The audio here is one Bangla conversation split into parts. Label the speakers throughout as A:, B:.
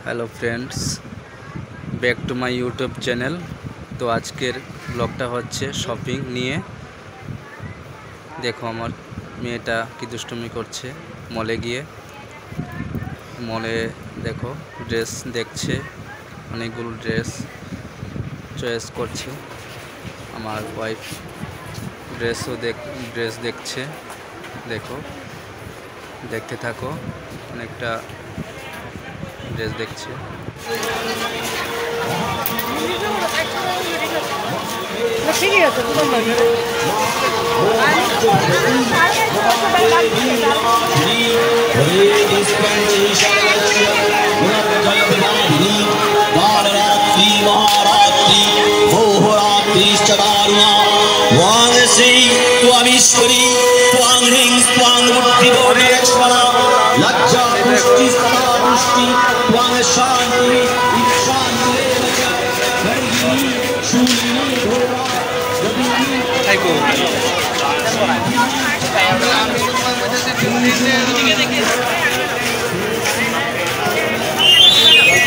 A: Hello friends, back to my YouTube channel. তো আজকের ব্লগটা হচ্ছে শপিং নিয়ে। দেখো আমার মেয়েটা কি দুষ্টুমি করছে মলে গিয়ে। মলে দেখো ড্রেস দেখছে, অনেকগুলো ড্রেস চয়েস করছে। আমার ওয়াইফ ড্রেস দেখছে। দেখো, দেখতে থাকো, অনেকটা ড্রেস দেখছে।
B: ঠিকই আছে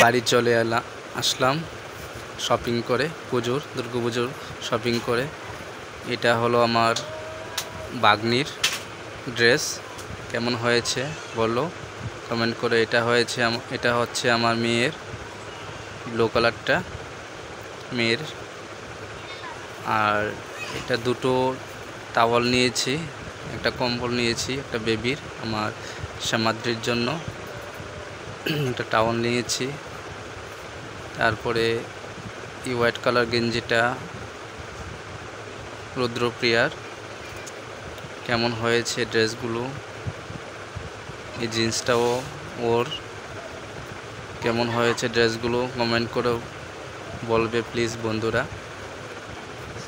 A: বাড়ি চলে আসলাম শপিং করে, দুর্গা পুজোর শপিং করে। এটা হলো আমার বাগনির ড্রেস। কেমন হয়েছে বলো কমেন্ট করে। এটা হচ্ছে আমার মেয়ের ব্লু কালারটা মেয়ের। আর এটা দুটো টাওয়াল নিয়েছি, একটা কম্বল নিয়েছি, একটা বেবির আমার শ্যামাদ্রির জন্য একটা টাওয়াল নিয়েছি। তারপরে এই হোয়াইট কালার গেঞ্জিটা রুদ্রপ্রিয়ার। কেমন হয়েছে ড্রেসগুলো। এই জিন্সটাও ওর। কেমন হয়েছে ড্রেসগুলো কমেন্ট করে বলবে প্লিজ বন্ধুরা।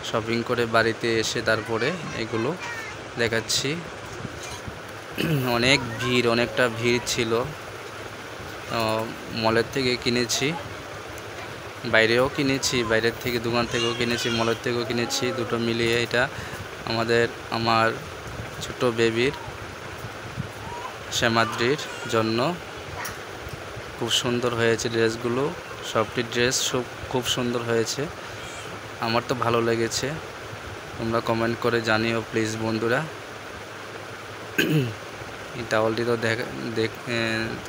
A: শপিং করে বাড়িতে এসে তারপরে এগুলো দেখাচ্ছি। অনেকটা ভিড় ছিল। মলের থেকে কিনেছি, বাইরেও কিনেছি, বাইরের থেকে দোকান থেকেও কিনেছি, মলের থেকেও কিনেছি, দুটো মিলিয়ে এটা আমার ছোট বেবির শ্যামাদ্রির জন্য। খুব সুন্দর হয়েছে ড্রেসগুলো, সবটি ড্রেস খুব সুন্দর হয়েছে। আমার তো ভালো লেগেছে, তোমরা কমেন্ট করে জানিও প্লিজ বন্ধুরা। এই টাওয়ালটি তো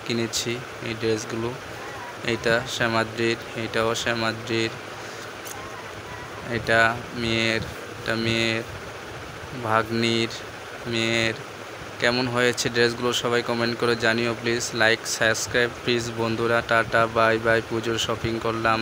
A: কিনেছি, এই ড্রেসগুলো। এইটা শ্যামাদ্রির, এইটাও শ্যামাদ্রির, এটা মেয়ের ভাগ্নির মেয়ের। কেমন হয়েছে ড্রেসগুলো সবাই কমেন্ট করে জানিও প্লিজ। লাইক সাবস্ক্রাইব প্লিজ বন্ধুরা। Tata bye bye. পুজোর শপিং করলাম।